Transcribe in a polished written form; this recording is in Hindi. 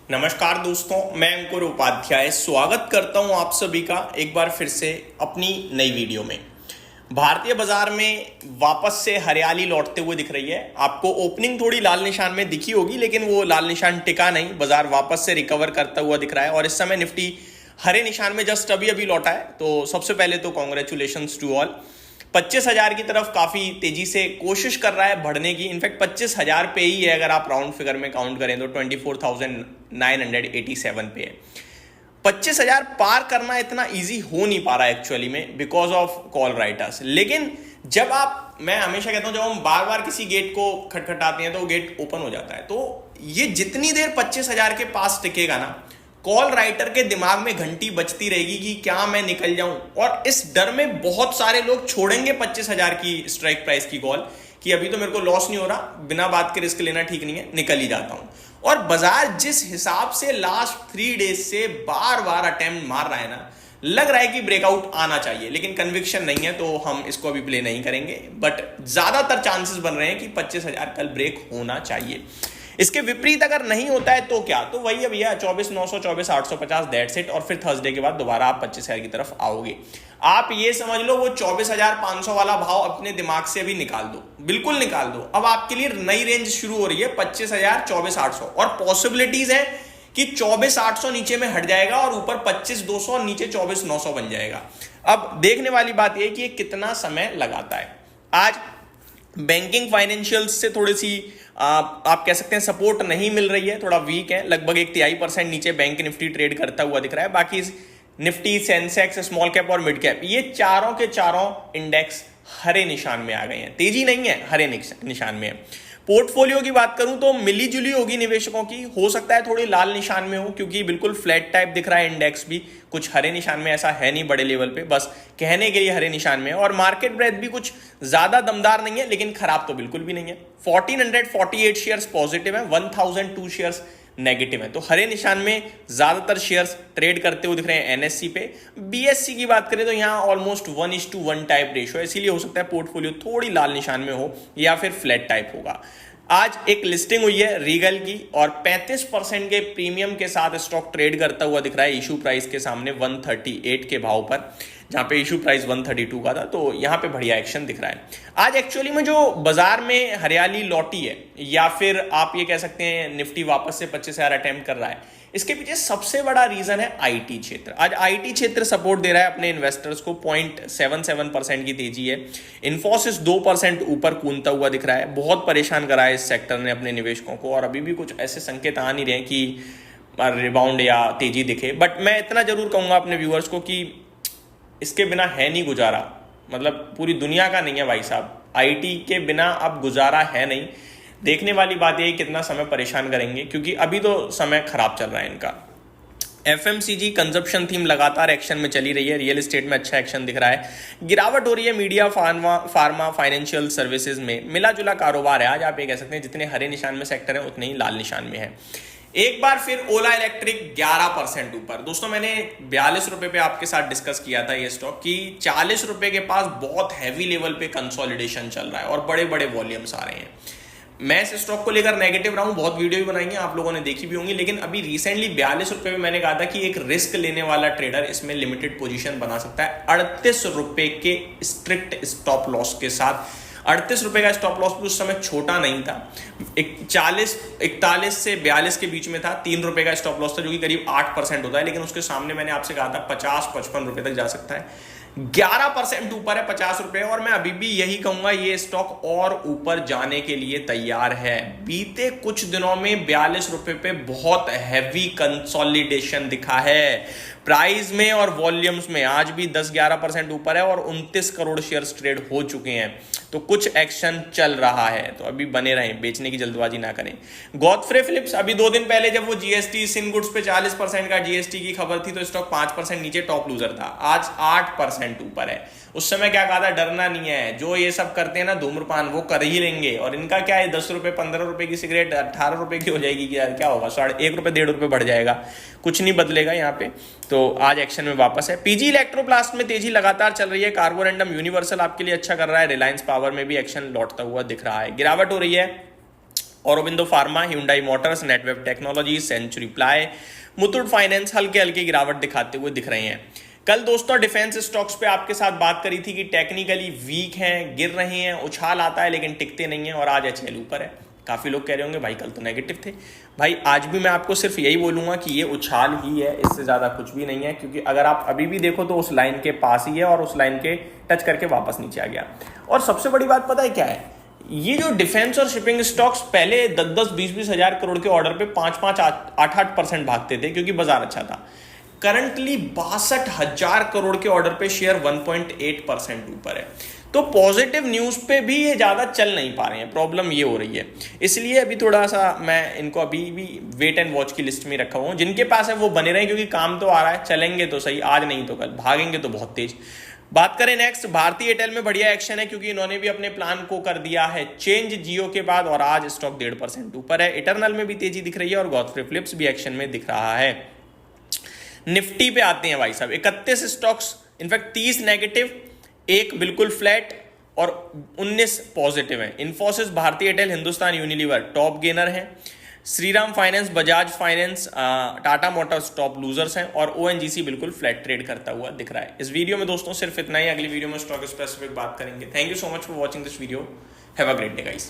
नमस्कार दोस्तों, मैं अंकुर उपाध्याय स्वागत करता हूं आप सभी का एक बार फिर से अपनी नई वीडियो में। भारतीय बाजार में वापस से हरियाली लौटते हुए दिख रही है। आपको ओपनिंग थोड़ी लाल निशान में दिखी होगी, लेकिन वो लाल निशान टिका नहीं। बाजार वापस से रिकवर करता हुआ दिख रहा है और इस समय निफ्टी हरे निशान में जस्ट अभी अभी लौटा है। तो सबसे पहले तो कॉन्ग्रेचुलेशंस टू ऑल। 25,000 की तरफ काफी तेजी से कोशिश कर रहा है बढ़ने की। इनफैक्ट 25,000 पे ही है, अगर आप राउंड फिगर में काउंट करें तो 24,987 पे है। 25,000 पार करना इतना इजी हो नहीं पा रहा है एक्चुअली में, बिकॉज ऑफ कॉल राइटर्स। लेकिन जब मैं हमेशा कहता हूं, जब हम बार बार किसी गेट को खटखटाते हैं तो वो गेट ओपन हो जाता है। तो ये जितनी देर 25,000 के पास टिकेगा ना, कॉल राइटर के दिमाग में घंटी बजती रहेगी कि क्या मैं निकल जाऊं। और इस डर में बहुत सारे लोग छोड़ेंगे 25,000 की स्ट्राइक प्राइस की कॉल कि अभी तो मेरे को लॉस नहीं हो रहा, बिना बात के रिस्क लेना ठीक नहीं है, निकल ही जाता हूं। और बाजार जिस हिसाब से लास्ट 3 डेज से बार बार अटेम्प्ट मार रहा है ना, लग रहा है कि ब्रेकआउट आना चाहिए, लेकिन कन्विक्शन नहीं है तो हम इसको अभी प्ले नहीं करेंगे। बट ज्यादातर चांसेस बन रहे हैं कि 25,000 कल ब्रेक होना चाहिए। इसके विपरीत अगर नहीं होता है तो क्या, तो वही है भैया 24,900 24,850 दैट्स इट। और फिर थर्सडे के बाद दोबारा आप 25,000 की तरफ आओगे। आप ये समझ लो वो 24,500 वाला भाव अपने दिमाग से भी निकाल दो, बिल्कुल निकाल दो। अब आपके लिए नई रेंज शुरू हो रही है 25,000 24,800, और पॉसिबिलिटीज है कि 24,800 नीचे में हट जाएगा और ऊपर 25,200 और नीचे 24,900 बन जाएगा। अब देखने वाली बात यह कि ये कितना समय लगाता है। आज बैंकिंग फाइनेंशियल्स से थोड़ी सी आप कह सकते हैं सपोर्ट नहीं मिल रही है, थोड़ा वीक है। लगभग 1/3% नीचे बैंक निफ्टी ट्रेड करता हुआ दिख रहा है। बाकी निफ्टी, सेंसेक्स, स्मॉल कैप और मिड कैप, ये चारों के चारों इंडेक्स हरे निशान में आ गए हैं। तेजी नहीं है, हरे निशान में है। पोर्टफोलियो की बात करूं तो मिली जुली होगी निवेशकों की। हो सकता है थोड़ी लाल निशान में हो, क्योंकि बिल्कुल फ्लैट टाइप दिख रहा है इंडेक्स भी। कुछ हरे निशान में ऐसा है नहीं बड़े लेवल पे, बस कहने के लिए हरे निशान में है। और मार्केट ब्रेथ भी कुछ ज्यादा दमदार नहीं है, लेकिन खराब तो बिल्कुल भी नहीं है। 1448 शेयर्स पॉजिटिव है, 1002 शेयर्स नेगेटिव है। तो हरे निशान में ज्यादातर शेयर्स ट्रेड करते हुए दिख रहे हैं एनएससी पे। बीएससी की बात करें तो यहाँ ऑलमोस्ट 1:1 टाइप रेशियो है, इसीलिए हो सकता है पोर्टफोलियो थोड़ी लाल निशान में हो या फिर फ्लैट टाइप होगा। आज एक लिस्टिंग हुई है रीगल की और 35% के प्रीमियम के साथ स्टॉक ट्रेड करता हुआ दिख रहा है इशू प्राइस के सामने 138 के भाव पर, जहां पे इशू प्राइस 132 का था। तो यहां पे बढ़िया एक्शन दिख रहा है। आज एक्चुअली में जो बाजार में हरियाली लौटी है, या फिर आप ये कह सकते हैं निफ्टी वापस से 25,000 अटेम्प्ट कर रहा है, इसके पीछे सबसे बड़ा रीजन है आईटी क्षेत्र। आज आईटी क्षेत्र सपोर्ट दे रहा है अपने इन्वेस्टर्स को। 0.77% की तेजी है। इन्फोसिस 2% ऊपर कूदता हुआ दिख रहा है। बहुत परेशान करा है इस सेक्टर ने अपने निवेशकों को, और अभी भी कुछ ऐसे संकेत आ नहीं रहे कि रिबाउंड या तेजी दिखे। बट मैं इतना जरूर कहूंगा अपने व्यूअर्स को कि इसके बिना है नहीं गुजारा। मतलब पूरी दुनिया का नहीं है भाई साहब, आईटी के बिना अब गुजारा है नहीं। देखने वाली बात यह कितना समय परेशान करेंगे, क्योंकि अभी तो समय खराब चल रहा है इनका। एफएमसीजी कंजप्शन थीम लगातार एक्शन में चली रही है। रियल एस्टेट में अच्छा एक्शन दिख रहा है। गिरावट हो रही है मीडिया, फार्मा, फाइनेंशियल सर्विसेज में। मिला जुला कारोबार है। आज आप ये कह सकते हैं जितने हरे निशान में सेक्टर है उतने ही लाल निशान में है। एक बार फिर ओला इलेक्ट्रिक 11% ऊपर। दोस्तों मैंने 42 रुपए पे आपके साथ डिस्कस किया था ये स्टॉक कि 40 रुपए के पास बहुत हैवी लेवल पे कंसोलिडेशन चल रहा है और बड़े बड़े वॉल्यूम्स आ रहे हैं। मैं इस स्टॉक को लेकर नेगेटिव रहा हूं, बहुत वीडियो भी बनाई है, आप लोगों ने देखी भी होंगी। लेकिन अभी रिसेंटली 42 रुपए में मैंने कहा था कि एक रिस्क लेने वाला ट्रेडर इसमें लिमिटेड पोजीशन बना सकता है 38 रुपए के स्ट्रिक्ट स्टॉप लॉस के साथ। 38 रुपए का स्टॉप लॉस भी उस समय छोटा नहीं था, 41 से 42 के बीच में था। 3 रुपए का स्टॉप लॉस था, जो कि करीब 8% होता है। लेकिन उसके सामने मैंने आपसे कहा था 50-55 रुपए तक जा सकता है। 11% ऊपर है 50 रुपए, और मैं अभी भी यही कहूंगा ये स्टॉक और ऊपर जाने के लिए तैयार है। बीते कुछ दिनों में 42 रुपए पे बहुत हैवी कंसोलिडेशन दिखा है प्राइस में और वॉल्यूम्स में। आज भी 10-11% ऊपर है और 29 करोड़ शेयर्स ट्रेड हो चुके हैं। तो कुछ एक्शन चल रहा है, तो अभी बने रहें, बेचने की जल्दबाजी ना करें। गॉडफ्रे फिलिप्स, अभी 2 दिन पहले जब वो जीएसटी सिन गुड्स पे 40% का जीएसटी की खबर थी तो स्टॉक 5% नीचे टॉप लूजर था। आज 8% ऊपर है। उस समय क्या कहा था, डरना नहीं है, जो ये सब करते हैं ना धूम्रपान वो कर ही लेंगे। और इनका क्या है, 10 रुपए 15 रुपए की सिगरेट 18 रुपए की हो जाएगी, क्या होगा, 1.5 रुपए 1.5 रुपए बढ़ जाएगा, कुछ नहीं बदलेगा यहाँ पे। तो आज एक्शन में वापस है। पीजी इलेक्ट्रोप्लास्ट में तेजी लगातार चल रही है। कार्बोरेंडम यूनिवर्सल आपके लिए अच्छा कर रहा है। रिलायंस पावर में भी एक्शन लौटता हुआ दिख रहा है। गिरावट हो रही है Aurobindo Pharma, Hyundai Motors, Netweb Technology, Century Ply, Muthoot Finance हल्के हल्के गिरावट दिखाते हुए दिख रहे हैं। कल दोस्तों डिफेंस स्टॉक्स पे आपके साथ बात करी थी कि टेक्निकली वीक हैं, गिर रहे हैं, उछाल आता है लेकिन टिकते नहीं हैं, और आज एचएल ऊपर है। काफ़ी लोग कह रहे होंगे भाई कल तो नेगेटिव थे। भाई आज भी मैं आपको सिर्फ यही बोलूँगा कि ये उछाल ही है, इससे ज़्यादा कुछ भी नहीं है, क्योंकि अगर आप अभी भी देखो तो उस लाइन के पास ही है और उस लाइन के टच करके वापस नीचे आ गया। और सबसे बड़ी बात पता है क्या है, ये जो डिफेंस और शिपिंग स्टॉक्स पहले 10-10, 20-20 हज़ार करोड़ के ऑर्डर पे 5-5, 8-8% भागते थे क्योंकि बाजार अच्छा था। करंटली 62,000 करोड़ के ऑर्डर पे शेयर 1.8% ऊपर है। तो पॉजिटिव न्यूज़ पे भी ये ज़्यादा चल नहीं पा रहे हैं, प्रॉब्लम ये हो रही है। इसलिए अभी थोड़ा सा मैं इनको अभी भी वेट एंड वॉच की लिस्ट में रखा हुआ हूँ। जिनके पास है वो बने रहे, क्योंकि काम तो आ रहा है, चलेंगे तो सही, आज नहीं तो कल, भागेंगे तो बहुत तेज। बात करें नेक्स्ट, भारती एयरटेल में बढ़िया एक्शन है क्योंकि इन्होंने भी अपने प्लान को कर दिया है चेंज जियो के बाद, और आज स्टॉक 1.5% ऊपर है। इटरनल में भी तेजी दिख रही है और गॉडफ्रे फिलिप्स भी एक्शन में दिख रहा है। निफ्टी पे आते हैं भाई साहब, 31 स्टॉक्स, इनफैक्ट 30 नेगेटिव, एक बिल्कुल फ्लैट और 19 पॉजिटिव है। Infosys, Bharti Airtel, Hindustan Unilever top gainer हैं। Shriram Finance, Bajaj Finance, Tata Motors top losers हैं, और ओएनजीसी बिल्कुल फ्लैट ट्रेड करता हुआ दिख रहा है। इस वीडियो में दोस्तों सिर्फ इतना ही, अगली वीडियो में स्टॉक स्पेसिफिक बात करेंगे। Thank you so much for watching this video, have a great day guys.